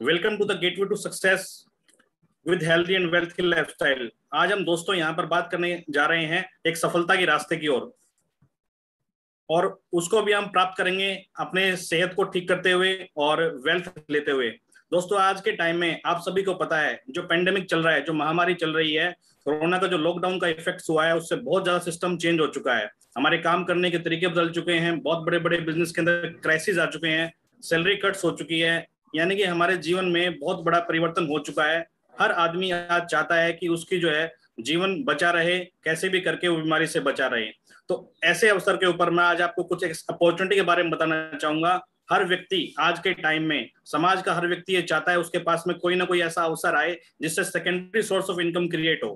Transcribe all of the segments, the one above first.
Welcome to the gateway to success with healthy and wealth lifestyle. आज हम दोस्तों यहाँ पर बात करने जा रहे हैं एक सफलता के रास्ते की ओर, और उसको भी हम प्राप्त करेंगे अपने सेहत को ठीक करते हुए और वेल्थ लेते हुए। दोस्तों, आज के टाइम में आप सभी को पता है, जो पेंडेमिक चल रहा है, जो महामारी चल रही है, कोरोना का जो लॉकडाउन का इफेक्ट हुआ है, उससे बहुत ज्यादा सिस्टम चेंज हो चुका है। हमारे काम करने के तरीके बदल चुके हैं, बहुत बड़े बड़े बिजनेस के अंदर क्राइसिस आ चुके हैं, सैलरी कट्स हो चुकी है, यानी कि हमारे जीवन में बहुत बड़ा परिवर्तन हो चुका है। हर आदमी आज चाहता है कि उसकी जो है जीवन बचा रहे, कैसे भी करके वो बीमारी से बचा रहे। तो ऐसे अवसर के ऊपर मैं आज आपको कुछ एक अपॉर्चुनिटी के बारे में बताना चाहूंगा। हर व्यक्ति आज के टाइम में, समाज का हर व्यक्ति ये चाहता है उसके पास में कोई ना कोई ऐसा अवसर आए जिससे secondary source of income create हो।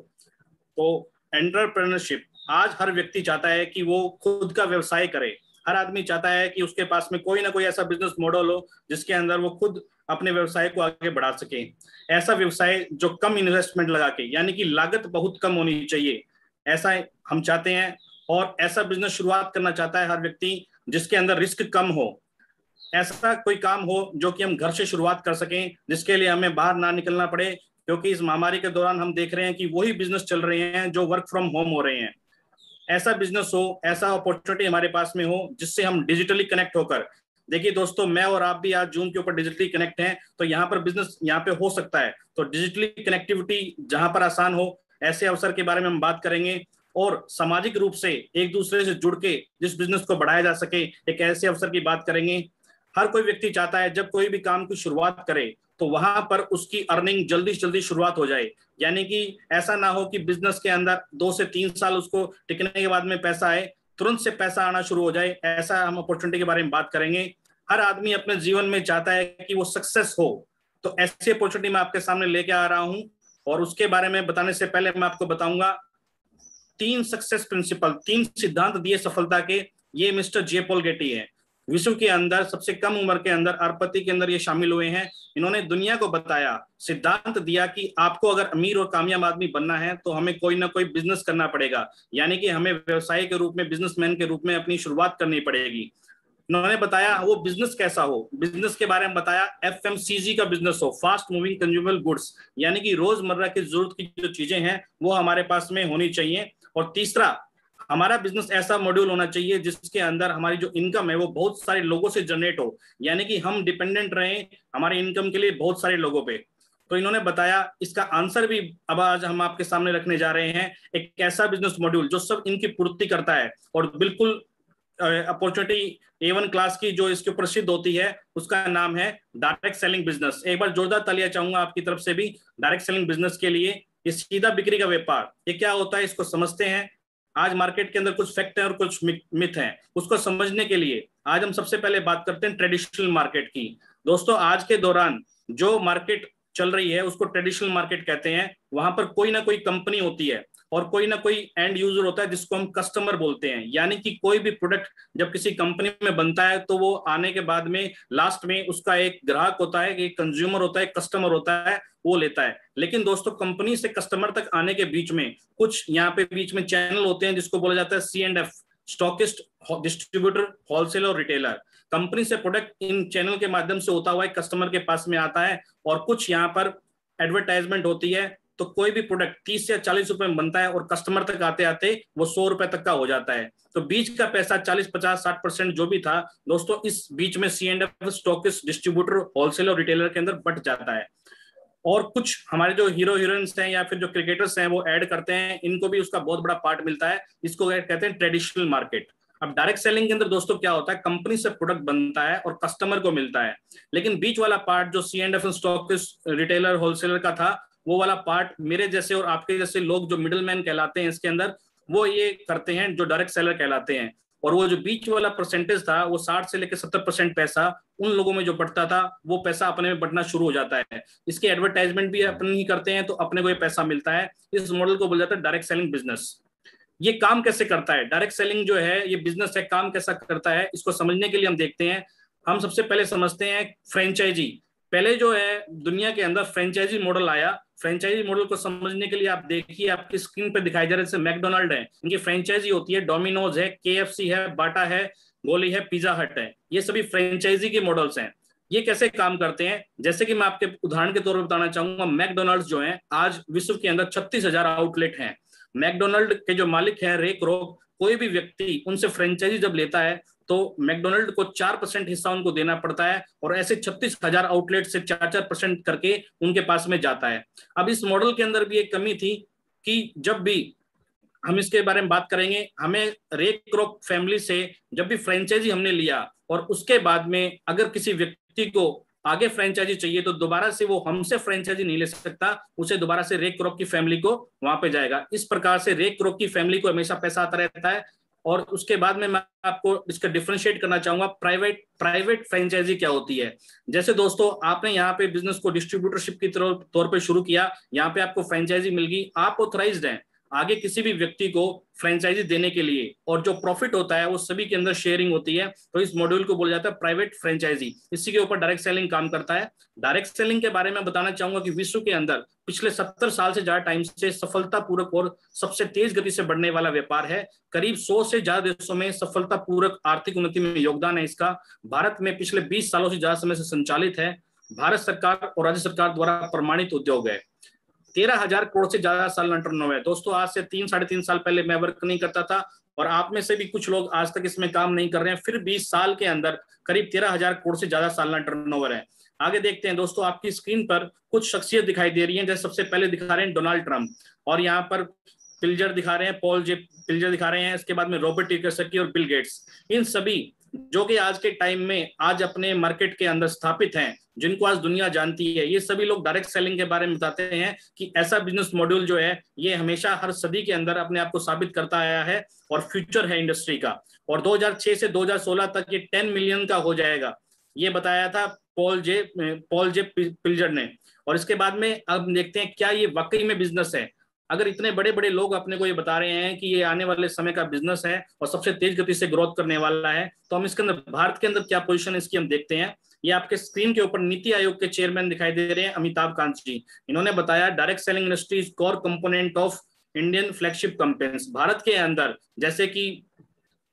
तो एंटरप्रेन्योरशिप, आज हर व्यक्ति चाहता है कि वो खुद का व्यवसाय करे। हर आदमी चाहता है कि उसके पास में कोई ना कोई ऐसा बिजनेस मॉडल हो जिसके अंदर वो खुद अपने व्यवसाय को आगे बढ़ा सके। ऐसा व्यवसाय जो कम इन्वेस्टमेंट लगा के, यानी कि लागत बहुत कम होनी चाहिए, ऐसा हम चाहते हैं। और ऐसा बिजनेस शुरुआत करना चाहता है हर व्यक्ति जिसके अंदर रिस्क कम हो। ऐसा कोई काम हो जो कि हम घर से शुरुआत कर सकें, जिसके लिए हमें बाहर ना निकलना पड़े, क्योंकि इस महामारी के दौरान हम देख रहे हैं कि वही बिजनेस चल रहे हैं जो वर्क फ्रॉम होम हो रहे हैं। ऐसा बिजनेस हो, ऐसा अपॉर्चुनिटी हमारे पास में हो जिससे हम डिजिटली कनेक्ट होकर, देखिए दोस्तों, मैं और आप भी आज जूम के ऊपर डिजिटली कनेक्ट हैं, तो यहाँ पर बिजनेस यहाँ पे हो सकता है। तो डिजिटली कनेक्टिविटी जहां पर आसान हो, ऐसे अवसर के बारे में हम बात करेंगे। और सामाजिक रूप से एक दूसरे से जुड़ के जिस बिजनेस को बढ़ाया जा सके, एक ऐसे अवसर की बात करेंगे। हर कोई व्यक्ति चाहता है जब कोई भी काम की शुरुआत करे तो वहां पर उसकी अर्निंग जल्दी से जल्दी शुरुआत हो जाए, यानी कि ऐसा ना हो कि बिजनेस के अंदर 2 से 3 साल उसको टिकने के बाद में पैसा आए, तुरंत से पैसा आना शुरू हो जाए। ऐसा हम अपॉर्चुनिटी के बारे में बात करेंगे। हर आदमी अपने जीवन में चाहता है कि वो सक्सेस हो, तो ऐसी अपॉर्चुनिटी मैं आपके सामने लेके आ रहा हूं। और उसके बारे में बताने से पहले मैं आपको बताऊंगा 3 सक्सेस प्रिंसिपल, 3 सिद्धांत दिए सफलता के। ये मिस्टर जे पॉल गेटी है, विश्व के अंदर सबसे कम उम्र के अंदर अरबपति के अंदर ये शामिल हुए हैं। इन्होंने दुनिया को बताया, सिद्धांत दिया कि आपको अगर अमीर और कामयाब आदमी बनना है तो हमें कोई ना कोई बिजनेस करना पड़ेगा, यानी कि हमें व्यवसाय के रूप में, बिजनेसमैन के रूप में अपनी शुरुआत करनी पड़ेगी। उन्होंने बताया वो बिजनेस कैसा हो, बिजनेस के बारे में बताया एफएमसीजी का बिजनेस हो, फास्ट मूविंग कंज्यूमर गुड्स, यानी कि रोजमर्रा की जरूरत की जो चीजें हैं वो हमारे पास में होनी चाहिए। और तीसरा, हमारा बिजनेस ऐसा मॉड्यूल होना चाहिए जिसके अंदर हमारी जो इनकम है वो बहुत सारे लोगों से जनरेट हो, यानी कि हम डिपेंडेंट रहें हमारे इनकम के लिए बहुत सारे लोगों पे। तो इन्होंने बताया, इसका आंसर भी अब आज हम आपके सामने रखने जा रहे हैं, एक ऐसा बिजनेस मॉड्यूल जो सब इनकी पूर्ति करता है और बिल्कुल अपॉर्चुनिटी A1 क्लास की जो इसके ऊपर सिद्ध होती है, उसका नाम है डायरेक्ट सेलिंग बिजनेस। एक बार जोरदार तालियां चाहूंगा आपकी तरफ से भी डायरेक्ट सेलिंग बिजनेस के लिए। ये सीधा बिक्री का व्यापार, ये क्या होता है इसको समझते हैं। आज मार्केट के अंदर कुछ फैक्ट है और कुछ मिथ है, उसको समझने के लिए आज हम सबसे पहले बात करते हैं ट्रेडिशनल मार्केट की। दोस्तों, आज के दौरान जो मार्केट चल रही है उसको ट्रेडिशनल मार्केट कहते हैं। वहां पर कोई ना कोई कंपनी होती है और कोई ना कोई एंड यूजर होता है जिसको हम कस्टमर बोलते हैं, यानी कि कोई भी प्रोडक्ट जब किसी कंपनी में बनता है तो वो आने के बाद में लास्ट में उसका एक ग्राहक होता है, एक कंज्यूमर होता है, एक कस्टमर होता है, वो लेता है। लेकिन दोस्तों, कंपनी से कस्टमर तक आने के बीच में कुछ यहाँ पे बीच में चैनल होते हैं जिसको बोला जाता है C&F, स्टॉकिस्ट, डिस्ट्रीब्यूटर, होलसेलर और रिटेलर। कंपनी से प्रोडक्ट इन चैनल के माध्यम से होता हुआ एक कस्टमर के पास में आता है, और कुछ यहाँ पर एडवर्टाइजमेंट होती है। तो कोई भी प्रोडक्ट 30 या 40 रुपए में बनता है और कस्टमर तक आते आते वो 100 रुपए तक का हो जाता है। तो बीच का पैसा 40, 50, 60% जो भी था दोस्तों, इस बीच में C&F, स्टॉकिस्ट, डिस्ट्रीब्यूटर, होलसेलर और रिटेलर के अंदर बट जाता है। और कुछ हमारे जो हीरो हीरोइंस हैं या फिर जो क्रिकेटर्स हैं वो ऐड करते हैं, इनको भी उसका बहुत बड़ा पार्ट मिलता है। इसको कहते हैं ट्रेडिशनल मार्केट। अब डायरेक्ट सेलिंग के अंदर दोस्तों क्या होता है, कंपनी से प्रोडक्ट बनता है और कस्टमर को मिलता है, लेकिन बीच वाला पार्ट जो C&F, स्टॉकिस्ट, रिटेलर, होलसेलर का था, वो वाला पार्ट मेरे जैसे और आपके जैसे लोग जो मिडिल मैन कहलाते हैं इसके अंदर, वो ये करते हैं, जो डायरेक्ट सेलर कहलाते हैं। और वो जो बीच वाला परसेंटेज था वो 60 से लेकर 70% पैसा उन लोगों में जो बढ़ता था, वो पैसा अपने में बढ़ना शुरू हो जाता है। इसके एडवर्टाइजमेंट भी अपने ही करते हैं तो अपने को ये पैसा मिलता है। इस मॉडल को बोला जाता है डायरेक्ट सेलिंग बिजनेस। ये काम कैसे करता है डायरेक्ट सेलिंग जो है, ये बिजनेस है, काम कैसा करता है, इसको समझने के लिए हम देखते हैं। हम सबसे पहले समझते हैं फ्रेंचाइजी। पहले जो है दुनिया के अंदर फ्रेंचाइजी मॉडल आया। फ्रेंचाइजी मॉडल को समझने के लिए आप देखिए, आपकी स्क्रीन पे दिखाई दे रहा है, जैसे मैकडोनल्ड है, इनकी फ्रेंचाइजी होती है, डोमिनोज है, KFC है, बाटा है, गोली है, पिज्जा हट है, ये सभी फ्रेंचाइजी के मॉडल्स हैं। ये कैसे काम करते हैं, जैसे कि मैं आपके उदाहरण के तौर पर बताना चाहूंगा, मैकडोनल्ड्स जो है आज विश्व के अंदर 36,000 आउटलेट हैं। मैकडोनल्ड के जो मालिक हैं रे क्रोक, कोई भी व्यक्ति उनसे फ्रेंचाइजी जब लेता है तो मैकडोनल्ड को 4% हिस्सा उनको देना पड़ता है, और ऐसे 36,000 आउटलेट से 4-4% करके उनके पास में जाता है। अब इस मॉडल के अंदर भी एक कमी थी कि जब भी हम इसके बारे में बात करेंगे, हमें रे क्रोक फैमिली से जब भी फ्रेंचाइजी हमने लिया और उसके बाद में अगर किसी व्यक्ति को आगे फ्रेंचाइजी चाहिए तो दोबारा से वो हमसे फ्रेंचाइजी नहीं ले सकता, उसे दोबारा से रे क्रोक की फैमिली को वहां पे जाएगा। इस प्रकार से रे क्रोक की फैमिली को हमेशा पैसा आता रहता है। और उसके बाद में मैं आपको इसका डिफरेंशिएट करना चाहूंगा, प्राइवेट फ्रेंचाइजी क्या होती है। जैसे दोस्तों आपने यहाँ पे बिजनेस को डिस्ट्रीब्यूटरशिप की तौर पे शुरू किया, यहाँ पे आपको फ्रेंचाइजी मिल गई, आप ऑथराइज्ड हैं आगे किसी भी व्यक्ति को फ्रेंचाइजी देने के लिए, और जो प्रॉफिट होता है वो सभी के अंदर शेयरिंग होती है। तो इस मॉड्यूल को बोला जाता है प्राइवेट फ्रेंचाइजी। इसी के ऊपर डायरेक्ट सेलिंग काम करता है। डायरेक्ट सेलिंग के बारे में बताना चाहूंगा कि विश्व के अंदर पिछले 70 साल से ज्यादा टाइम से सफलतापूर्वक और सबसे तेज गति से बढ़ने वाला व्यापार है। करीब 100 से ज्यादा देशों में सफलतापूर्वक आर्थिक उन्नति में योगदान है इसका। भारत में पिछले 20 सालों से ज्यादा समय से संचालित है। भारत सरकार और राज्य सरकार द्वारा प्रमाणित उद्योग है। 13,000 करोड़ से ज्यादा सालाना टर्नओवर है। दोस्तों आज से 3-3.5 साल पहले मैं वर्क नहीं करता था, और आप में से भी कुछ लोग आज तक इसमें काम नहीं कर रहे हैं, फिर 20 साल के अंदर करीब 13,000 करोड़ से ज्यादा सालाना टर्नओवर है। आगे देखते हैं दोस्तों, आपकी स्क्रीन पर कुछ शख्सियत दिखाई दे रही है। जैसे सबसे पहले दिखा रहे हैं डोनाल्ड ट्रंप, और यहाँ पर पिल्जर दिखा रहे हैं, पॉल जे पिल्जर दिखा रहे हैं। इसके बाद में रॉबर्ट कियोसाकी और बिल गेट्स, इन सभी जो कि आज के टाइम में आज अपने मार्केट के अंदर स्थापित हैं, जिनको आज दुनिया जानती है, ये सभी लोग डायरेक्ट सेलिंग के बारे में बताते हैं कि ऐसा बिजनेस मॉड्यूल जो है ये हमेशा हर सदी के अंदर अपने आप को साबित करता आया है और फ्यूचर है इंडस्ट्री का। और 2006 से 2016 तक ये 10 मिलियन का हो जाएगा, ये बताया था पॉल जे पिल्जर ने। और इसके बाद में अब देखते हैं क्या ये वाकई में बिजनेस है। अगर इतने बड़े बड़े लोग अपने को ये बता रहे हैं कि ये आने वाले समय का बिजनेस है और सबसे तेज गति से ग्रोथ करने वाला है, तो हम इसके अंदर भारत के अंदर क्या पोजीशन है इसकी हम देखते हैं। ये आपके स्क्रीन के ऊपर नीति आयोग के चेयरमैन दिखाई दे रहे हैं, अमिताभ कांत जी। इन्होंने बताया direct selling industry is core component of Indian flagship companies. Bharat के अंदर जैसे कि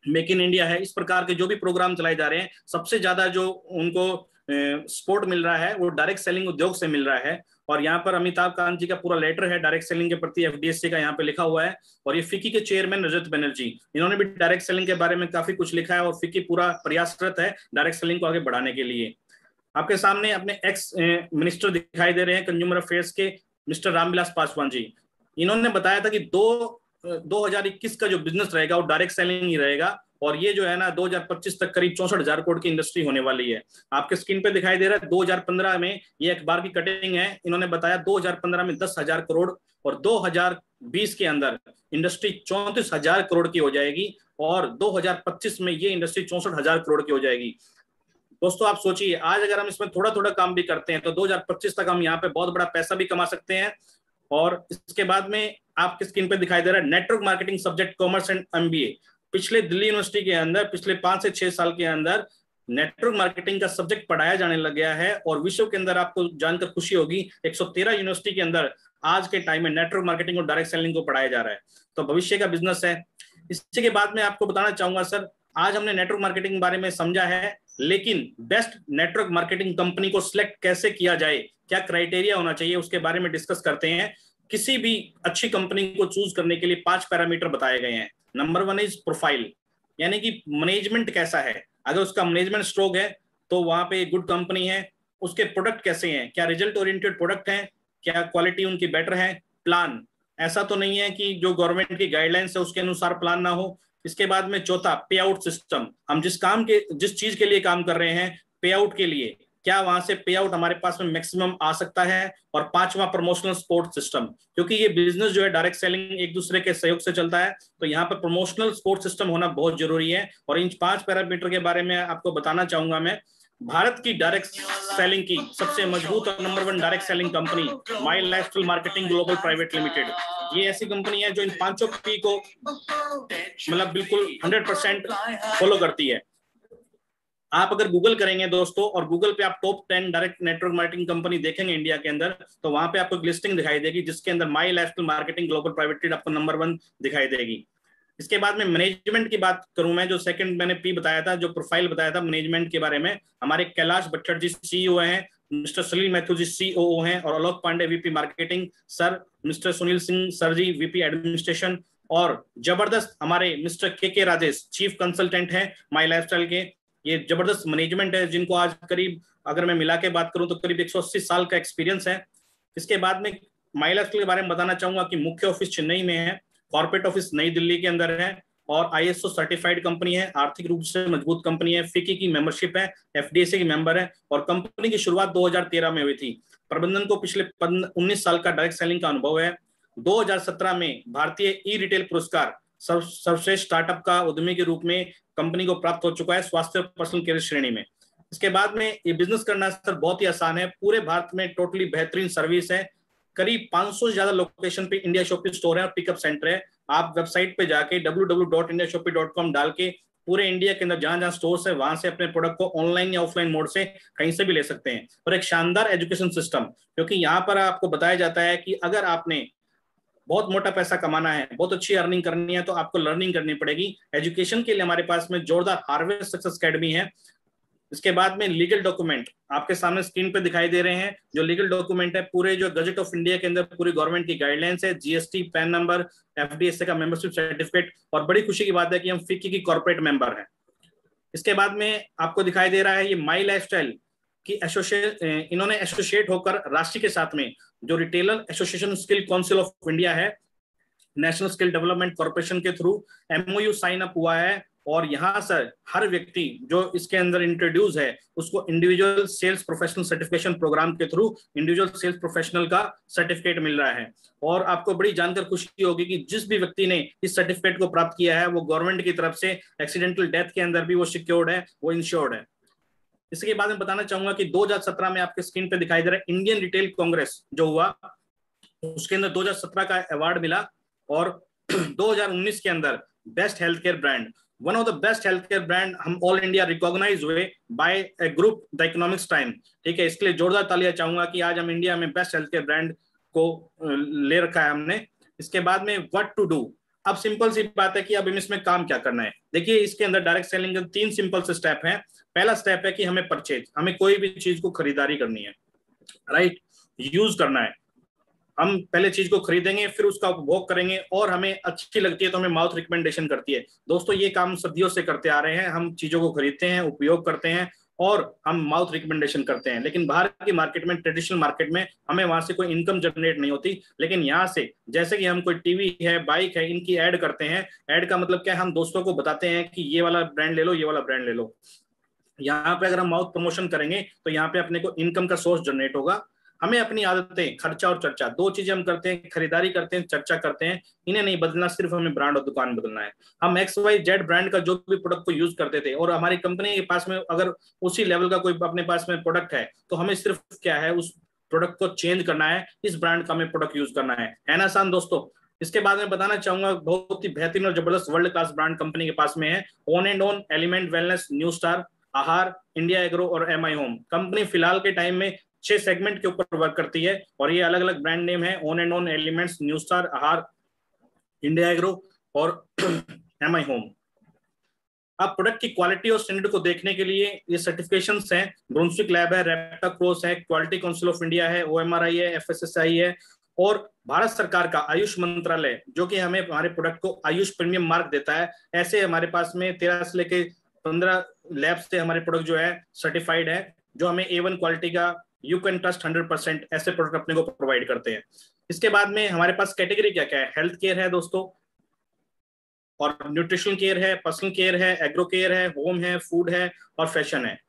मेक इन इंडिया है, इस प्रकार के जो भी प्रोग्राम चलाए जा रहे हैं, सबसे ज्यादा जो उनको सपोर्ट मिल रहा है वो डायरेक्ट सेलिंग उद्योग से मिल रहा है। और यहाँ पर अमिताभ कांत जी का पूरा लेटर है डायरेक्ट सेलिंग के प्रति, एफडीएससी का यहाँ पे लिखा हुआ है। और ये फिकी के चेयरमैन रजत बनर्जी, इन्होंने भी डायरेक्ट सेलिंग के बारे में काफी कुछ लिखा है, और फिकी पूरा प्रयासरत है डायरेक्ट सेलिंग को आगे बढ़ाने के लिए। आपके सामने अपने एक्स मिनिस्टर दिखाई दे रहे हैं कंज्यूमर अफेयर्स के, मिस्टर रामविलास पासवान जी। इन्होंने बताया था कि 2021 का जो बिजनेस रहेगा वो डायरेक्ट सेलिंग ही रहेगा, और ये जो है ना 2025 तक करीब 64,000 करोड़ की इंडस्ट्री होने वाली है। आपके स्क्रीन पे दिखाई दे रहा है 2015 में ये अखबार की कटिंग है। इन्होंने बताया 2015 में 10,000 करोड़, और 2020 के अंदर इंडस्ट्री 34,000 करोड़ की हो जाएगी, और 2025 में ये इंडस्ट्री 64,000 करोड़ की हो जाएगी। दोस्तों आप सोचिए, आज अगर हम इसमें थोड़ा थोड़ा काम भी करते हैं तो 2025 तक हम यहाँ पे बहुत बड़ा पैसा भी कमा सकते हैं। और इसके बाद में आपकी स्क्रीन पे दिखाई दे रहा है network marketing subject commerce and MBA. पिछले दिल्ली यूनिवर्सिटी के अंदर पिछले 5 से 6 साल के अंदर नेटवर्क मार्केटिंग का सब्जेक्ट पढ़ाया जाने लग गया है, और विश्व के अंदर आपको जानकर खुशी होगी 113 यूनिवर्सिटी के अंदर आज के टाइम में नेटवर्क मार्केटिंग और डायरेक्ट सेलिंग को पढ़ाया जा रहा है। तो भविष्य का बिजनेस है। इसी के बाद में आपको बताना चाहूंगा सर, आज हमने नेटवर्क मार्केटिंग के बारे में समझा है, लेकिन बेस्ट नेटवर्क मार्केटिंग कंपनी को सिलेक्ट कैसे किया जाए, क्या क्राइटेरिया होना चाहिए, उसके बारे में डिस्कस करते हैं। किसी भी अच्छी कंपनी को चूज करने के लिए 5 पैरामीटर बताए गए हैं। नंबर 1 इज प्रोफाइल, यानी कि मैनेजमेंट कैसा है। अगर उसका मैनेजमेंट स्ट्रोंग है तो वहां पे गुड कंपनी है। उसके प्रोडक्ट कैसे हैं, क्या रिजल्ट ओरिएंटेड प्रोडक्ट हैं, क्या क्वालिटी उनकी बेटर है। प्लान, ऐसा तो नहीं है कि जो गवर्नमेंट की गाइडलाइंस है उसके अनुसार प्लान ना हो। इसके बाद में चौथा पे आउट सिस्टम, हम जिस चीज के लिए काम कर रहे हैं पे आउट के लिए, क्या वहां से पे आउट हमारे पास में मैक्सिमम आ सकता है। और 5वां प्रमोशनल सपोर्ट सिस्टम, क्योंकि ये बिजनेस जो है डायरेक्ट सेलिंग एक दूसरे के सहयोग से चलता है, तो यहाँ पर प्रमोशनल सपोर्ट सिस्टम होना बहुत जरूरी है। और इन 5 पैरामीटर के बारे में आपको बताना चाहूंगा मैं। भारत की डायरेक्ट सेलिंग की सबसे मजबूत और नंबर 1 डायरेक्ट सेलिंग कंपनी माई lifestyle marketing global private limited, ये ऐसी कंपनी है जो इन 5 पी को मतलब बिल्कुल 100% फॉलो करती है। आप अगर गूगल करेंगे दोस्तों, और गूगल पे आप top 10 direct network marketing company देखेंगे इंडिया के अंदर, तो वहां पे आपको एक लिस्टिंग दिखाई देगी जिसके अंदर my lifestyle marketing global private limited आपको नंबर 1 दिखाई देगी। इसके बाद में मैनेजमेंट की बात करूं मैं, जो सेकंड मैंने पी बताया था, जो प्रोफाइल बताया था मैनेजमेंट के बारे में, हमारे कैलाश बट्टर जी सीईओ हैं, मिस्टर सलील मैथ्यू जी सीओओ हैं, और Alok Pandey VP marketing sir, mister Sunil Singh sir ji VP administration, और जबरदस्त हमारे मिस्टर के राजेश चीफ कंसल्टेंट हैं माई लाइफस्टाइल के। ये जबरदस्त मैनेजमेंट है, जिनको आज करीब, अगर मैं मिला के बात करूं तो करीब 180 साल का एक्सपीरियंस है। इसके बाद में माई लाइफस्टाइल के बारे में बताना चाहूंगा कि मुख्य ऑफिस चेन्नई में है, कॉर्पोरेट ऑफिस नई दिल्ली के अंदर है, और आईएसओ सर्टिफाइड कंपनी है, आर्थिक रूप से मजबूत कंपनी है, फिकी की मेंबरशिप है, एफडीएसए की मेंबर है, और कंपनी की शुरुआत 2013 में हुई थी। प्रबंधन को पिछले 19 साल का डायरेक्ट सेलिंग का अनुभव है। 2017 में भारतीय ई रिटेल पुरस्कार सर्वश्रेष्ठ स्टार्टअप का उद्यमी के रूप में कंपनी को प्राप्त हो चुका है, स्वास्थ्य और पर्सनल केयर श्रेणी में। इसके बाद में ये बिजनेस करना सर बहुत ही आसान है, पूरे भारत में टोटली बेहतरीन सर्विस है, करीब 500 से ज्यादा लोकेशन पे इंडिया शॉपिंग स्टोर है और पिकअप सेंटर है। आप वेबसाइट पे जाके www.indiashopee.com डाल के पूरे इंडिया के अंदर जहां जहां स्टोर्स है वहां से अपने प्रोडक्ट को ऑनलाइन या ऑफलाइन मोड से कहीं से भी ले सकते हैं। और एक शानदार एजुकेशन सिस्टम, क्योंकि यहाँ पर आपको बताया जाता है कि अगर आपने बहुत मोटा पैसा कमाना है, बहुत अच्छी अर्निंग करनी है, तो आपको लर्निंग करनी पड़ेगी। एजुकेशन के लिए हमारे पास में जोरदार हार्वेस्ट सक्सेस अकेडमी है। इसके बाद में लीगल डॉक्यूमेंट आपके सामने स्क्रीन पे दिखाई दे रहे हैं। जो लीगल डॉक्यूमेंट है, पूरे जो गजट ऑफ इंडिया के अंदर पूरी गवर्नमेंट की गाइडलाइंस है, जीएसटी, पैन नंबर, एफडीएसए का मेंबरशिप सर्टिफिकेट, और बड़ी खुशी की बात है कि हम फिक्की की कॉर्पोरेट मेंबर हैं। इसके बाद में आपको दिखाई दे रहा है ये माई लाइफस्टाइल की एसोसिएट, इन्होंने एसोसिएट होकर राष्ट्र के साथ में जो retailer association skill council of India है, नेशनल स्किल डेवलपमेंट कॉर्पोरेशन के थ्रू एमओयू साइन अप हुआ है। और यहाँ से हर व्यक्ति जो इसके अंदर इंट्रोड्यूस है उसको individual sales professional certification program के थ्रू इंडिविजुअल सेल्स प्रोफेशनल का सर्टिफिकेट मिल रहा है। और आपको बड़ी जानकर खुशी होगी कि जिस भी व्यक्ति ने इस सर्टिफिकेट को प्राप्त किया है वो गवर्नमेंट की तरफ से एक्सीडेंटल डेथ के अंदर भी वो सिक्योर्ड है, वो इंश्योर्ड है। इसके बाद में बताना चाहूंगा कि 2017 में आपके स्क्रीन पे दिखाई दे रहा है इंडियन रिटेल कांग्रेस जो हुआ, उसके अंदर 2017 का अवार्ड मिला। और 2019 के अंदर best health care brand, one of the best health care brand हम ऑल इंडिया रिकॉग्नाइज हुए by a group the economics time. ठीक है, इसके लिए जोरदार तालियां चाहूंगा कि आज हम इंडिया में बेस्ट हेल्थ केयर ब्रांड को ले रखा है हमने। इसके बाद में व्हाट टू डू, अब सिंपल सी बात है कि अब इसमें काम क्या करना है। देखिए, इसके अंदर डायरेक्ट सेलिंग के 3 सिंपल से स्टेप हैं। पहला स्टेप है कि हमें परचेज, हमें कोई भी चीज को खरीदारी करनी है, राइट, यूज करना है। हम पहले चीज को खरीदेंगे, फिर उसका उपभोग करेंगे, और हमें अच्छी लगती है तो हमें माउथ रिकमेंडेशन करती है। दोस्तों, ये काम सदियों से करते आ रहे हैं, हम चीजों को खरीदते हैं, उपयोग करते हैं, और हम माउथ रिकमेंडेशन करते हैं। लेकिन बाहर की मार्केट में, ट्रेडिशनल मार्केट में, हमें वहां से कोई इनकम जनरेट नहीं होती। लेकिन यहाँ से, जैसे कि हम कोई टीवी है, बाइक है, इनकी ऐड करते हैं। ऐड का मतलब क्या है, हम दोस्तों को बताते हैं कि ये वाला ब्रांड ले लो, ये वाला ब्रांड ले लो। यहाँ पे अगर हम माउथ प्रमोशन करेंगे तो यहाँ पे अपने को इनकम का सोर्स जनरेट होगा। हमें अपनी आदतें, खर्चा और चर्चा, 2 चीजें हम करते हैं, खरीदारी करते हैं, चर्चा करते हैं, इन्हें नहीं बदलना, सिर्फ हमें ब्रांड और दुकान बदलना है। हम XYZ ब्रांड का जो भी प्रोडक्ट को यूज करते थे, और हमारी कंपनी के पास में अगर उसी लेवल का कोई अपने पास में प्रोडक्ट है, तो हमें सिर्फ क्या है, उस प्रोडक्ट को चेंज करना है, इस ब्रांड का हमें प्रोडक्ट यूज करना है ना आसान दोस्तों। इसके बाद में बताना चाहूंगा, बहुत ही बेहतरीन और जबरदस्त वर्ल्ड क्लास ब्रांड कंपनी के पास में है, own and own, element wellness, new star, आहार, इंडिया एग्रो और MI होम। कंपनी फिलहाल के टाइम में 6 सेगमेंट के ऊपर वर्क करती है, और ये अलग अलग ब्रांड नेम है, own and own, elements, new star, आहार, इंडिया एग्रो और MI होम। अब प्रोडक्ट की क्वालिटी और स्टैंडर्ड को देखने के लिए ये सर्टिफिकेशंस हैं, ब्रुंसविक लैब है, रेप्टा क्रॉस है, क्वालिटी काउंसिल ऑफ इंडिया है, OMRI है, FSSAI है, और भारत सरकार का आयुष मंत्रालय जो कि हमें हमारे प्रोडक्ट को आयुष प्रीमियम मार्क देता है। ऐसे हमारे पास में 13 से लेके 15 लैब से हमारे प्रोडक्ट जो है सर्टिफाइड है, जो हमें A1 क्वालिटी का यू कैन ट्रस्ट 100% ऐसे प्रोडक्ट अपने को प्रोवाइड करते हैं। इसके बाद में हमारे पास कैटेगरी क्या क्या है, हेल्थ केयर है दोस्तों, और न्यूट्रिशनल केयर है, पर्सनल केयर है, एग्रो केयर है, होम है, फूड है, और फैशन है।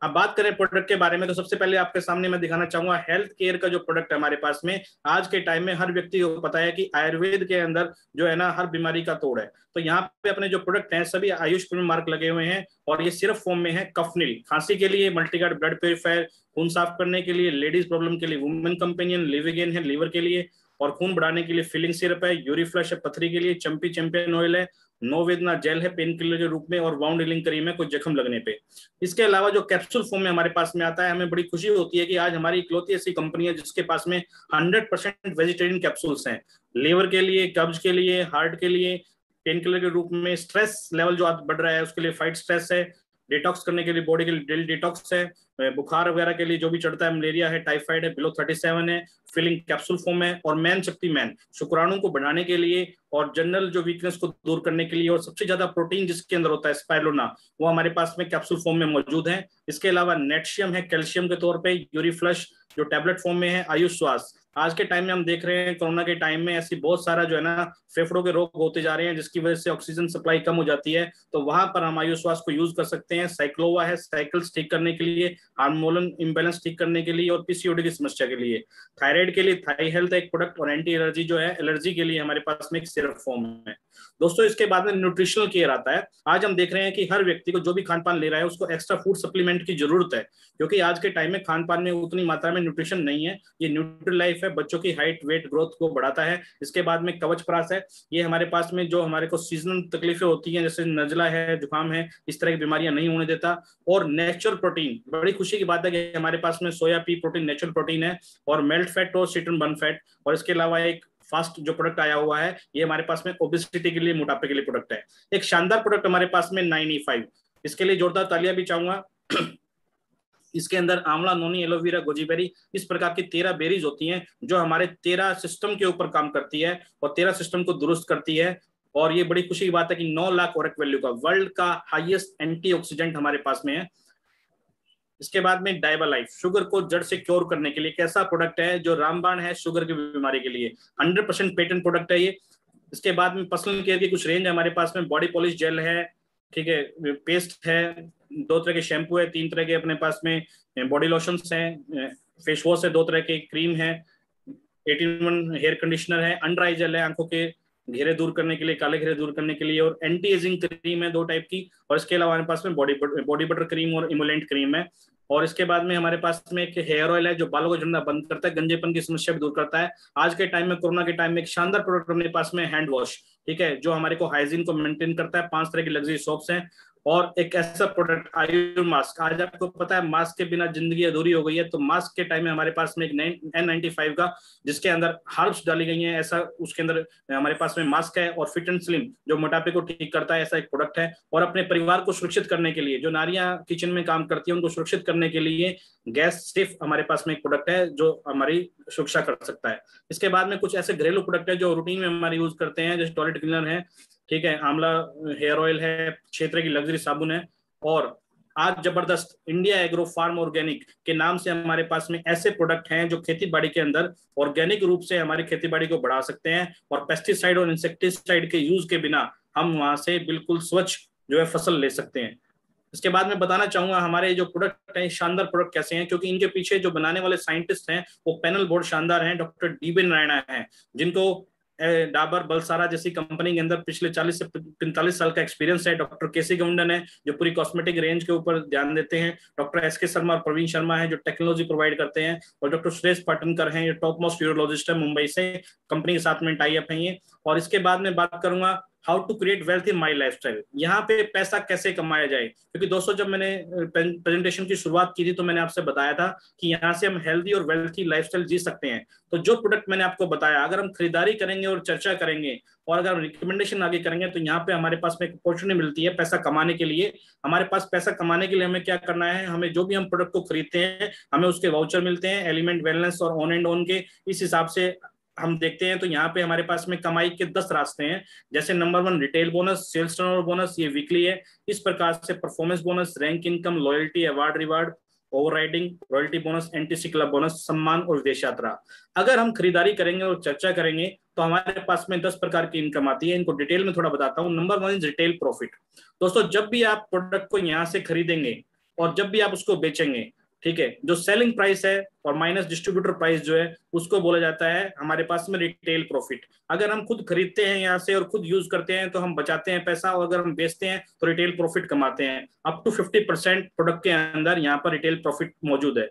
अब बात करें प्रोडक्ट के बारे में, तो सबसे पहले आपके सामने मैं दिखाना चाहूंगा हेल्थ केयर का जो प्रोडक्ट है हमारे पास में। आज के टाइम में हर व्यक्ति को पता है कि आयुर्वेद के अंदर जो है ना, हर बीमारी का तोड़ है। तो यहाँ पे अपने जो प्रोडक्ट हैं सभी आयुष प्रीमियम मार्क लगे हुए हैं, और ये सिर्फ फॉर्म में है। कफनील, खांसी के लिए, मल्टीगार्ड ब्लड प्योरीफायर, खून साफ करने के लिए, लेडीज प्रॉब्लम के लिए वुमेन कंपेनियन, लिविगेन है लीवर के लिए, और खून बढ़ाने के लिए फिलिंग सिरप है, यूरीफ्लश है पथरी के लिए, चंपी चैंपियन ऑयल है, नोवेदना जेल है पेन किलर के रूप में, और वाउंड हीलिंग क्रीम है कोई जख्म लगने पे। इसके अलावा जो कैप्सूल फॉर्म में हमारे पास में आता है, हमें बड़ी खुशी होती है कि आज हमारी इकलौती ऐसी कंपनी है जिसके पास में 100% वेजिटेरियन कैप्सूल्स हैं, लीवर के लिए, कब्ज के लिए, हार्ट के लिए, पेन किलर के रूप में। स्ट्रेस लेवल जो बढ़ रहा है उसके लिए फाइट स्ट्रेस है। डिटॉक्स करने के लिए बॉडी के लिए डेली डिटॉक्स है। बुखार वगैरह के लिए जो भी चढ़ता है, मलेरिया है, टाइफाइड है, बिलो 37 है, फीलिंग कैप्सूल फॉर्म है। और मैन शक्ति मैन, शुक्राणु को बढ़ाने के लिए और जनरल जो वीकनेस को दूर करने के लिए, और सबसे ज्यादा प्रोटीन जिसके अंदर होता है स्पाइरुलिना, वो हमारे पास में कैप्सूल फॉर्म में मौजूद है। इसके अलावा नेटशियम है कैल्शियम के तौर पे, यूरीफ्लश जो टैबलेट फॉर्म में है, आयुष श्वास। आज के टाइम में हम देख रहे हैं कोरोना के टाइम में ऐसी बहुत सारा जो है ना फेफड़ों के रोग होते जा रहे हैं, जिसकी वजह से ऑक्सीजन सप्लाई कम हो जाती है, तो वहां पर हम आयुष श्वास को यूज कर सकते हैं। साइक्लोवा है साइकिल्स ठीक करने के लिए, हार्मोनल इंबैलेंस ठीक करने के लिए, और पीसीओडी की समस्या के लिए। थायराइड के लिए थाई हेल्थ एक प्रोडक्ट, और एंटी एलर्जी जो है एलर्जी के लिए हमारे पास में एक सिरप फॉर्म है। दोस्तों इसके बाद में न्यूट्रिशनल केयर आता है। आज हम देख रहे हैं कि हर व्यक्ति को जो भी खान पान ले रहा है उसको एक्स्ट्रा फूड सप्लीमेंट की जरूरत है, क्योंकि आज के टाइम में खान पान में उतनी मात्रा में न्यूट्रिशन नहीं है। ये न्यूट्री लाइफ है, बच्चों की हाइट वेट ग्रोथ को बढ़ाता है। इसके बाद में कवच प्राश है, ये हमारे पास में जो हमारे को सीजनल तकलीफें होती हैं जैसे नजला है, जुकाम है, इस तरह की बीमारियां नहीं होने देता। और नेचुरल प्रोटीन, बड़ी खुशी की बात है कि हमारे पास में सोया पी प्रोटीन नेचुरल प्रोटीन है, और मेल्ट फैट और सीटन बर्न फैट। और इसके अलावा एक फास्ट जो प्रोडक्ट आया हुआ है, ये हमारे पास में ओबेसिटी के लिए, मोटापे के लिए प्रोडक्ट है। एक शानदार प्रोडक्ट हमारे पास में 9E5, इसके लिए जोरदार तालियां भी चाहूंगा। इसके अंदर आंवला, नोनी, एलोवेरा, गोजीबेरी, इस प्रकार की 13 बेरीज होती हैं जो हमारे 13 सिस्टम के ऊपर काम करती है और 13 सिस्टम को दुरुस्त करती है। और ये बड़ी खुशी की बात है कि 9 लाख ओरेक वैल्यू का वर्ल्ड का हाईएस्ट एंटीऑक्सीडेंट हमारे पास में है। इसके बाद में डायबा लाइफ, शुगर को जड़ से क्योर करने के लिए एक ऐसा प्रोडक्ट है जो रामबाण है शुगर की बीमारी के लिए, 100% पेटेंट प्रोडक्ट है ये। इसके बाद में पर्सनल केयर की कुछ रेंज हमारे पास में, बॉडी पॉलिश जेल है, ठीक है, पेस्ट है, 2 तरह के शैम्पू है, 3 तरह के अपने पास में बॉडी लोशंस हैं, फेस वॉश है, 2 तरह के क्रीम है, 18 हेयर कंडीशनर है, अंडर आई जेल है आंखों के घेरे दूर करने के लिए, काले घेरे दूर करने के लिए, और एंटी एजिंग क्रीम है 2 टाइप की। और इसके अलावा हमारे पास में बॉडी बटर क्रीम और इमोलेंट क्रीम है। और इसके बाद में हमारे पास में एक हेयर ऑयल है जो बालों को झड़ना बंद करता है, गंजेपन की समस्या भी दूर करता है। आज के टाइम में, कोरोना के टाइम में, एक शानदार प्रोडक्ट अपने पास में हैंड वॉश, ठीक है, जो हमारे को हाइजीन को मेंटेन करता है। 5 तरह की लग्जरी सोप्स हैं। और एक ऐसा प्रोडक्ट आयुर्वेद मास्क, आज आपको पता है मास्क के बिना जिंदगी अधूरी हो गई है, तो मास्क के टाइम में हमारे पास में एक N95 का, जिसके अंदर हर्ब्स डाली गई हैं, ऐसा उसके अंदर हमारे पास में मास्क है। और फिट एंड स्लिम जो मोटापे को ठीक करता है, ऐसा एक प्रोडक्ट है। और अपने परिवार को सुरक्षित करने के लिए, जो नारियां किचन में काम करती है उनको सुरक्षित करने के लिए गैस सेफ हमारे पास में एक प्रोडक्ट है जो हमारी सुरक्षा कर सकता है। इसके बाद में कुछ ऐसे घरेलू प्रोडक्ट है जो रूटीन में हमारे यूज करते हैं, जैसे टॉयलेट क्लीनर है, ठीक है, आंवला हेयर ऑयल है, क्षेत्र की लग्जरी साबुन है। और आज जबरदस्त इंडिया एग्रो फार्म ऑर्गेनिक के नाम से हमारे पास में ऐसे प्रोडक्ट हैं जो खेती बाड़ी के अंदर ऑर्गेनिक रूप से हमारी खेती बाड़ी को बढ़ा सकते हैं, और पेस्टिसाइड और इंसेक्टिसाइड के यूज के बिना हम वहां से बिल्कुल स्वच्छ जो है फसल ले सकते हैं। इसके बाद मैं बताना चाहूंगा हमारे जो प्रोडक्ट हैं, शानदार प्रोडक्ट कैसे हैं, क्योंकि इनके पीछे जो बनाने वाले साइंटिस्ट हैं वो पैनल बोर्ड शानदार हैं। डॉक्टर DB नारायण हैं, जिनको डाबर बलसारा जैसी कंपनी के अंदर पिछले 40 से 45 साल का एक्सपीरियंस है। डॉक्टर KC गवंडन है जो पूरी कॉस्मेटिक रेंज के ऊपर ध्यान देते हैं। डॉक्टर SK शर्मा और प्रवीण शर्मा है जो टेक्नोलॉजी प्रोवाइड करते हैं। और डॉक्टर सुरेश पाटनकर हैं, ये टॉप मोस्ट यूरोलॉजिस्ट है, मुंबई से, कंपनी के साथ में टाई अप है ये। और इसके बाद में बात करूंगा how to create wealth in my lifestyle, यहाँ पे पैसा कैसे कमाया जाए। क्योंकि दोस्तों जब मैंने प्रेजेंटेशन की शुरुआत की थी तो मैंने आपसे बताया था कि यहाँ से हम हेल्दी और वेल्थी लाइफस्टाइल जी सकते हैं। तो जो प्रोडक्ट मैंने आपको बताया, अगर हम खरीदारी करेंगे और चर्चा करेंगे और अगर हम रिकमेंडेशन आगे करेंगे, तो यहाँ पे हमारे पास में एक अपॉर्चुनिटी मिलती है पैसा कमाने के लिए। हमारे पास पैसा कमाने के लिए हमें क्या करना है, हमें जो भी हम प्रोडक्ट को खरीदते हैं हमें उसके वाउचर मिलते हैं, एलिमेंट वेलनेस और ऑन एंड ऑन के, इस हिसाब से हम देखते हैं। तो यहाँ पे हमारे पास में कमाई के 10 रास्ते हैं, जैसे number 1 retail bonus, sales turnover bonus, ये वीकली है। इस प्रकार से performance bonus, rank income, loyalty, award reward, overriding, royalty bonus, NTC club bonus, सम्मान और विदेश यात्रा। अगर हम खरीदारी करेंगे और चर्चा करेंगे तो हमारे पास में 10 प्रकार की इनकम आती है। इनको डिटेल में थोड़ा बताता हूँ। Number 1 is retail profit. दोस्तों जब भी आप प्रोडक्ट को यहाँ से खरीदेंगे और जब भी आप उसको बेचेंगे, ठीक है, जो सेलिंग प्राइस है और माइनस डिस्ट्रीब्यूटर प्राइस जो है उसको बोला जाता है हमारे पास में रिटेल प्रॉफिट। अगर हम खुद खरीदते हैं यहाँ से और खुद यूज करते हैं तो हम बचाते हैं पैसा, और अगर हम बेचते हैं तो रिटेल प्रॉफिट कमाते हैं। अप टू 50% प्रोडक्ट के अंदर यहाँ पर रिटेल प्रॉफिट मौजूद है।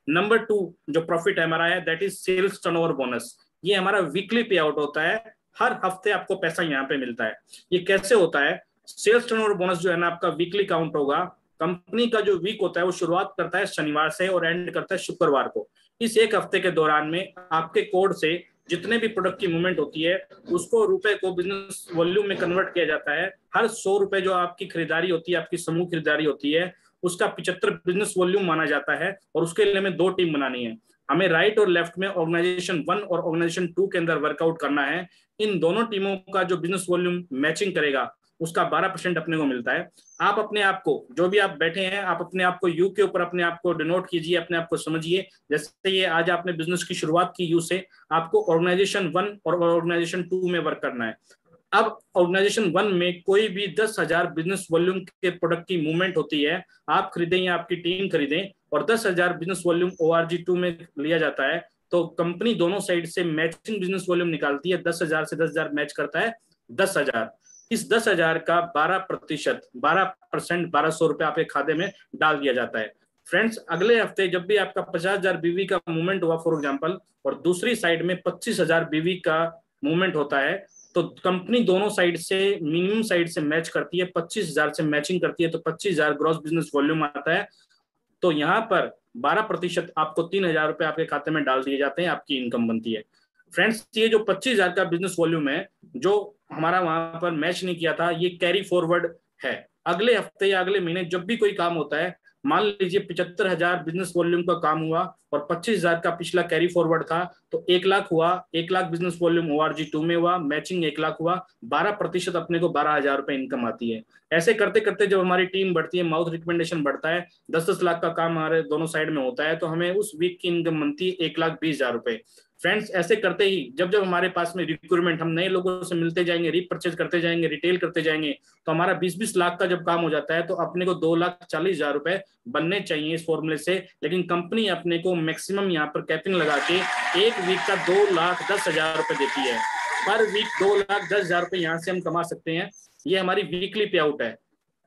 नंबर 2 जो प्रॉफिट है हमारा है, that is sales turnover bonus. ये हमारा वीकली पे आउट होता है, हर हफ्ते आपको पैसा यहाँ पे मिलता है। ये कैसे होता है, सेल्स टर्नओवर बोनस जो है ना आपका वीकली काउंट होगा। कंपनी का जो वीक होता है वो शुरुआत करता है शनिवार से और एंड करता है शुक्रवार को। इस एक हफ्ते के दौरान में आपके कोड से जितने भी प्रोडक्ट की मूवमेंट होती है उसको रुपए को बिजनेस वॉल्यूम में कन्वर्ट किया जाता है। हर 100 रुपए जो आपकी खरीदारी होती है, आपकी समूह खरीदारी होती है, उसका 75 बिजनेस वॉल्यूम माना जाता है। और उसके लिए हमें 2 टीम बनानी है। हमें राइट और लेफ्ट में ऑर्गेनाइजेशन 1 और ऑर्गेनाइजेशन 2 के अंदर वर्कआउट करना है। इन दोनों टीमों का जो बिजनेस वॉल्यूम मैचिंग करेगा उसका 12% अपने को मिलता है। आप अपने आप को, जो भी आप बैठे हैं, आप अपने आप को यू के ऊपर अपने आप को डिनोट कीजिए, अपने आप को समझिए। जैसे ये आज आपने बिजनेस की शुरुआत की यू से, आपको ऑर्गेनाइजेशन 1 और ऑर्गेनाइजेशन 2 में वर्क करना है। अब ऑर्गेनाइजेशन 1 में कोई भी 10,000 बिजनेस वॉल्यूम के प्रोडक्ट की मूवमेंट होती है, आप खरीदें या आपकी टीम खरीदें, और 10,000 बिजनेस वॉल्यूम ORG 2 में लिया जाता है, तो कंपनी दोनों साइड से मैचिंग बिजनेस वॉल्यूम निकालती है। 10,000 से 10,000 मैच करता है 10,000। इस 10,000 का 12%, 12%, 1,200 रुपए आपके खाते में डाल दिया जाता है। फ्रेंड्स, अगले हफ्ते जब भी आपका 50,000 बीवी का मूवमेंट हुआ फॉर एग्जांपल, और दूसरी साइड में 25,000 बीवी का मूवमेंट होता है, तो कंपनी दोनों साइड से, मिनिमम साइड से मैच करती है, 25,000 से मैचिंग करती है, तो 25,000 ग्रॉस बिजनेस वॉल्यूम आता है। तो यहाँ पर 12% आपको 3,000 रुपए आपके खाते में डाल दिए जाते हैं, आपकी इनकम बनती है। फ्रेंड्स, ये जो 25,000 का बिजनेस वॉल्यूम है जो हमारा वहां पर मैच नहीं किया था, ये कैरी फॉरवर्ड है। अगले हफ्ते या अगले महीने जब भी कोई काम होता है, मान लीजिए 75,000 बिजनेस वॉल्यूम का काम हुआ और 25,000 का पिछला कैरी फॉरवर्ड था, तो 1,00,000 हुआ। 1,00,000 बिजनेस वॉल्यूम ORG 2 में हुआ, मैचिंग 1,00,000 हुआ, 12% अपने को 12,000 रुपए इनकम आती है। ऐसे करते करते जब हमारी टीम बढ़ती है, माउथ रिकमेंडेशन बढ़ता है, 10-10 लाख का काम हमारे दोनों साइड में होता है, तो हमें उस वीक की इनकम बनती है 1,20,000 रुपए। फ्रेंड्स, ऐसे करते ही जब जब हमारे पास में रिक्रूटमेंट, हम नए लोगों से मिलते जाएंगे, रीपरचेज करते जाएंगे, रिटेल करते जाएंगे, तो हमारा 20-20 लाख का जब काम हो जाता है, तो अपने को 2,40,000 रुपए बनने चाहिए इस फॉर्मूले से। लेकिन कंपनी अपने को मैक्सिमम यहाँ पर कैपिंग लगा के एक वीक का 2,10,000 रुपए देती है। पर वीक 2,10,000 रुपए यहाँ से हम कमा सकते हैं। ये हमारी वीकली पे आउट है।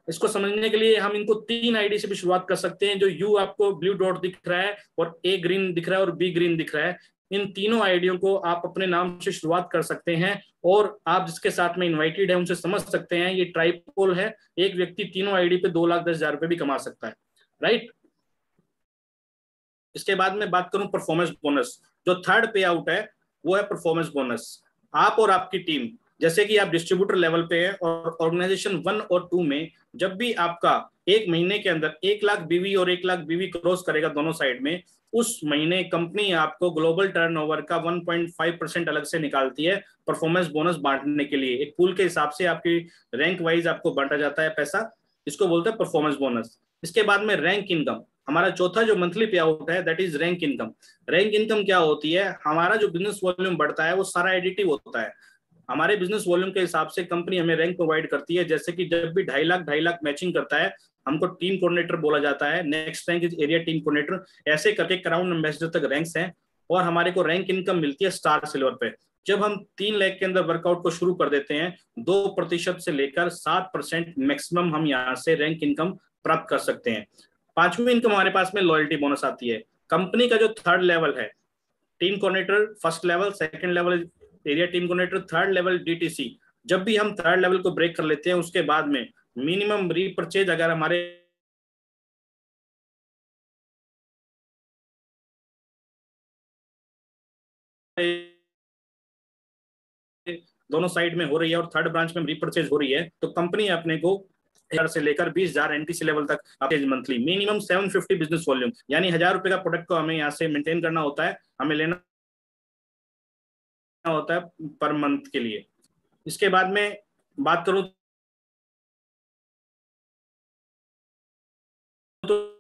इसको समझने के लिए हम इनको 3 आईडी से भी शुरुआत कर सकते हैं। जो यू आपको ब्लू डॉट दिख रहा है, और ए ग्रीन दिख रहा है, और बी ग्रीन दिख रहा है, इन तीनों आईडियों को आप अपने नाम से शुरुआत कर सकते हैं। और आप जिसके साथ में इनवाइटेड है उनसे समझ सकते हैं, ये ट्राइपोल है, एक व्यक्ति तीनों आईडी पे 2,10,000 रुपए भी कमा सकता है, राइट। इसके बाद में बात करूं परफॉर्मेंस बोनस। जो थर्ड पे आउट है वो है परफॉर्मेंस बोनस। आप और आपकी टीम, जैसे कि आप डिस्ट्रीब्यूटर लेवल पे हैं, और ऑर्गेनाइजेशन 1 और 2 में जब भी आपका एक महीने के अंदर 1,00,000 बीवी और 1,00,000 बीवी क्रॉस करेगा दोनों साइड में, उस महीने कंपनी आपको ग्लोबल टर्नओवर का 1.5% अलग से निकालती है परफॉर्मेंस बोनस बांटने के लिए। एक पूल के हिसाब से आपकी रैंक वाइज आपको बांटा जाता है पैसा, इसको बोलते हैं परफॉर्मेंस बोनस। इसके बाद में रैंक इनकम, हमारा चौथा जो मंथली पे आउट है, that is rank income. Rank income क्या होती है? हमारा जो बिजनेस वॉल्यूम बढ़ता है वो सारा एडिटिव होता है। हमारे बिजनेस वॉल्यूम के हिसाब से कंपनी हमें रैंक प्रोवाइड करती है। जैसे कि जब भी 2.5 लाख मैचिंग करता है, हमको टीम कोऑर्डिनेटर बोला जाता है, next rank is area team coordinator, ऐसे करके क्राउन एम्बेसडर तक रैंक्स हैं। और हमारे को रैंक इनकम मिलती है स्टार सिल्वर पे। जब हम 3 लाख के अंदर वर्कआउट को शुरू कर देते हैं, 2% से लेकर 7% मैक्सिमम हम यहाँ से रैंक इनकम प्राप्त कर सकते हैं। 5वीं इनकम हमारे पास में लॉयल्टी बोनस आती है। कंपनी का जो थर्ड लेवल है, team coordinator first level, second level area team coordinator, third level DTC। जब भी हम थर्ड लेवल को ब्रेक कर लेते हैं, उसके बाद में मिनिमम रीपरचेज अगर हमारे दोनों साइड में हो रही है और थर्ड ब्रांच में रीपरचेज हो रही है, तो कंपनी अपने को 1,000 से लेकर 20,000 NTC लेवल तक मंथली, मिनिमम 750 बिजनेस वॉल्यूम, यानी 1,000 रुपए का प्रोडक्ट को हमें यहाँ से मेंटेन करना होता है, हमें लेना होता है पर मंथ के लिए। इसके बाद में बात करूं तो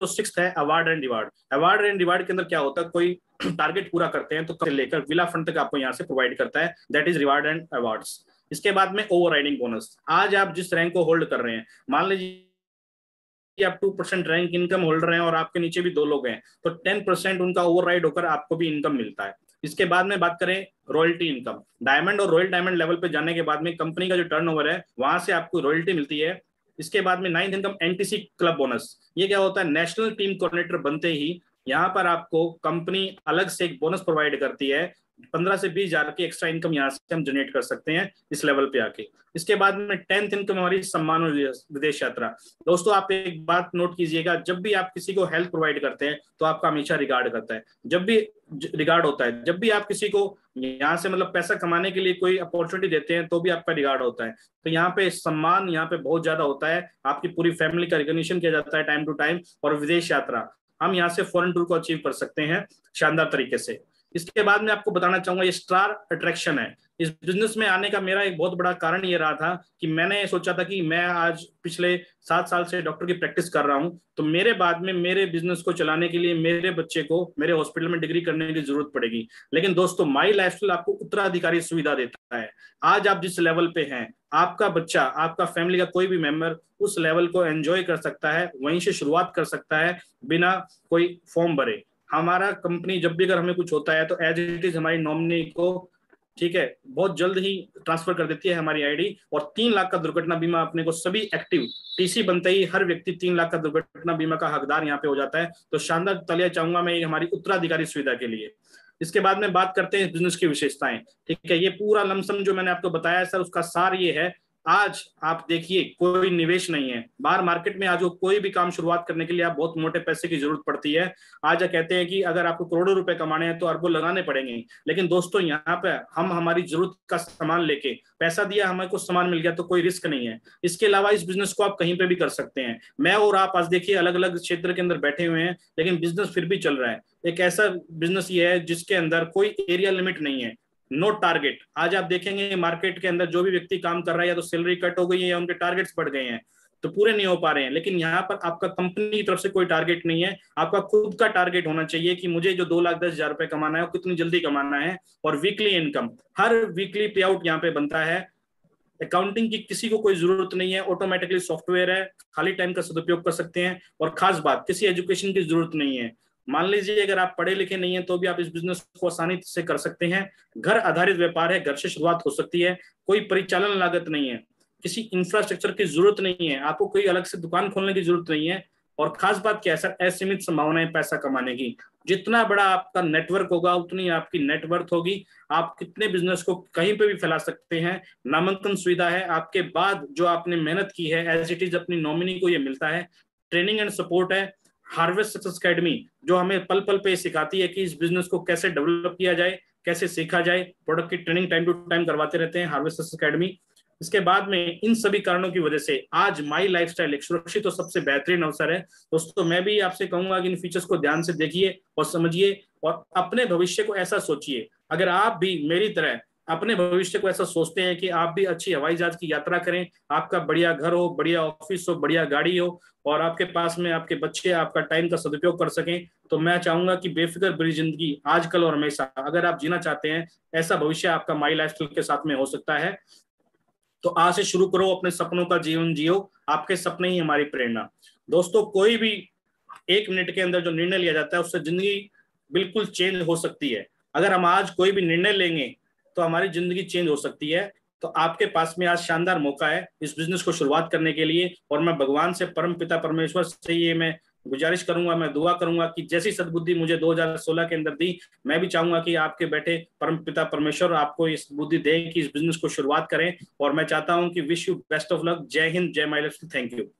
6th है award and reward. Award and reward के अंदर क्या होता है, कोई टारगेट पूरा करते हैं तो लेकर विला फंड तक आपको यहाँ से प्रोवाइड करता है, that is reward and awards. इसके बाद में ओवरराइडिंग बोनस। आज आप जिस रैंक को होल्ड कर रहे हैं, मान लीजिए आप 2% रैंक इनकम होल्डर हैं और आपके नीचे भी 2 लोग हैं, तो 10% उनका ओवरराइड होकर आपको भी इनकम मिलता है। इसके बाद में बात करें रॉयल्टी इनकम। डायमंड और रॉयल डायमंड लेवल पे जाने के बाद में कंपनी का जो टर्नओवर है, वहां से आपको रॉयल्टी मिलती है। इसके बाद में 9th income NTC club bonus. ये क्या होता है? नेशनल टीम कोऑर्डिनेटर बनते ही यहाँ पर आपको कंपनी अलग से एक बोनस प्रोवाइड करती है, 15 से 20 हजार की एक्स्ट्रा इनकम यहाँ से हम जनरेट कर सकते हैं इस लेवल पे आके। इसके बाद में 10th इनकम हमारी सम्मान और विदेश यात्रा। दोस्तों आप एक बात नोट कीजिएगा, जब भी आप किसी को हेल्प प्रोवाइड करते हैं तो आपका हमेशा रिगार्ड करता है, जब भी रिगार्ड होता है। जब भी आप किसी को यहाँ से मतलब पैसा कमाने के लिए कोई अपॉर्चुनिटी देते हैं तो भी आपका रिगार्ड होता है। तो यहाँ पे सम्मान यहाँ पे बहुत ज्यादा होता है, आपकी पूरी फैमिली का रिकॉग्निशन किया जाता है टाइम टू टाइम। और विदेश यात्रा, हम यहाँ से फॉरेन टूर को अचीव कर सकते हैं शानदार तरीके से। इसके बाद मैं आपको बताना चाहूंगा ये स्टार अट्रैक्शन है। इस बिजनेस में आने का मेरा एक बहुत बड़ा कारण ये रहा था कि मैंने सोचा था कि मैं आज पिछले 7 साल से डॉक्टर की प्रैक्टिस कर रहा हूं, तो मेरे बाद में मेरे बिजनेस को चलाने के लिए मेरे बच्चे को मेरे हॉस्पिटल में डिग्री करने की जरूरत पड़ेगी। लेकिन दोस्तों माई लाइफस्टाइल आपको उत्तराधिकारी सुविधा देता है। आज आप जिस लेवल पे हैं, आपका बच्चा, आपका फैमिली का कोई भी मेंबर उस लेवल को एंजॉय कर सकता है, वहीं से शुरुआत कर सकता है बिना कोई फॉर्म भरे। हमारा कंपनी जब भी अगर हमें कुछ होता है तो एज इट इज हमारी नॉमिनी को, ठीक है, बहुत जल्द ही ट्रांसफर कर देती है हमारी आईडी। और 3 लाख का दुर्घटना बीमा अपने को सभी एक्टिव, टीसी बनते ही हर व्यक्ति 3 लाख का दुर्घटना बीमा का हकदार यहाँ पे हो जाता है। तो शानदार तालियां चाहूंगा मैं हमारी उत्तराधिकारी सुविधा के लिए। इसके बाद में बात करते हैं बिजनेस की विशेषताएं। ठीक है, ये पूरा लमसम जो मैंने आपको बताया सर, उसका सार ये है। आज आप देखिए कोई निवेश नहीं है बाहर मार्केट में। आज कोई भी काम शुरुआत करने के लिए आप बहुत मोटे पैसे की जरूरत पड़ती है। आज कहते हैं कि अगर आपको करोड़ों रुपए कमाने हैं तो अरबों लगाने पड़ेंगे। लेकिन दोस्तों यहाँ पे हम हमारी जरूरत का सामान लेके, पैसा दिया हमें कुछ सामान मिल गया तो कोई रिस्क नहीं है। इसके अलावा इस बिजनेस को आप कहीं पे भी कर सकते हैं। मैं और आप आज देखिए अलग अलग क्षेत्र के अंदर बैठे हुए हैं, लेकिन बिजनेस फिर भी चल रहा है। एक ऐसा बिजनेस ये है जिसके अंदर कोई एरिया लिमिट नहीं है, नो टारगेट। आज आप देखेंगे मार्केट के अंदर जो भी व्यक्ति काम कर रहा है या तो सैलरी कट हो गई है या उनके टारगेट्स बढ़ गए हैं तो पूरे नहीं हो पा रहे हैं। लेकिन यहाँ पर आपका कंपनी की तरफ से कोई टारगेट नहीं है, आपका खुद का टारगेट होना चाहिए कि मुझे जो 2,10,000 रुपए कमाना है वो कितनी जल्दी कमाना है। और वीकली इनकम, हर वीकली पे आउट यहाँ पे बनता है। अकाउंटिंग की किसी को कोई जरूरत नहीं है, ऑटोमेटिकली सॉफ्टवेयर है, खाली टाइम का सदुपयोग कर सकते हैं। और खास बात, किसी एजुकेशन की जरूरत नहीं है। मान लीजिए अगर आप पढ़े लिखे नहीं है तो भी आप इस बिजनेस को आसानी से कर सकते हैं। घर आधारित व्यापार है, घर से शुरुआत हो सकती है, कोई परिचालन लागत नहीं है, किसी इंफ्रास्ट्रक्चर की जरूरत नहीं है, आपको कोई अलग से दुकान खोलने की जरूरत नहीं है। और खास बात क्या है सर, असीमित संभावनाएं पैसा कमाने की। जितना बड़ा आपका नेटवर्क होगा उतनी आपकी नेटवर्थ होगी। आप कितने बिजनेस को कहीं पे भी फैला सकते हैं। नामांकन सुविधा है, आपके बाद जो आपने मेहनत की है एज इट इज अपनी नॉमिनी को ये मिलता है। ट्रेनिंग एंड सपोर्ट है, हार्वेस्ट सक्सेस अकेडमी जो हमें पल पल पे सिखाती है कि इस बिजनेस को कैसे डेवलप किया जाए, कैसे सीखा जाए। प्रोडक्ट की ट्रेनिंग टाइम टू टाइम करवाते रहते हैं हार्वेस्ट सक्सेस अकेडमी। इसके बाद में इन सभी कारणों की वजह से आज माई लाइफस्टाइल एक सुरक्षित और सबसे बेहतरीन अवसर है। दोस्तों मैं भी आपसे कहूंगा कि इन फीचर्स को ध्यान से देखिए और समझिए और अपने भविष्य को ऐसा सोचिए। अगर आप भी मेरी तरह अपने भविष्य को ऐसा सोचते हैं कि आप भी अच्छी हवाई जहाज की यात्रा करें, आपका बढ़िया घर हो, बढ़िया ऑफिस हो, बढ़िया गाड़ी हो और आपके पास में आपके बच्चे आपका टाइम का सदुपयोग कर सकें, तो मैं चाहूंगा कि बेफिक्र भरी जिंदगी आजकल और हमेशा अगर आप जीना चाहते हैं, ऐसा भविष्य आपका माई लाइफस्टाइल के साथ में हो सकता है। तो आज से शुरू करो अपने सपनों का जीवन जियो, आपके सपने ही हमारी प्रेरणा। दोस्तों कोई भी 1 मिनट के अंदर जो निर्णय लिया जाता है उससे जिंदगी बिल्कुल चेंज हो सकती है। अगर हम आज कोई भी निर्णय लेंगे तो हमारी जिंदगी चेंज हो सकती है। तो आपके पास में आज शानदार मौका है इस बिजनेस को शुरुआत करने के लिए। और मैं भगवान से, परम पिता परमेश्वर से ये मैं गुजारिश करूंगा, मैं दुआ करूंगा कि जैसी सद्बुद्धि मुझे 2016 के अंदर दी, मैं भी चाहूंगा कि आपके बैठे परम पिता परमेश्वर आपको इस बुद्धि दे कि इस बिजनेस को शुरुआत करें। और मैं चाहता हूं कि wish you best of luck. जय हिंद, जय माई लाइफस्टाइल, थैंक यू।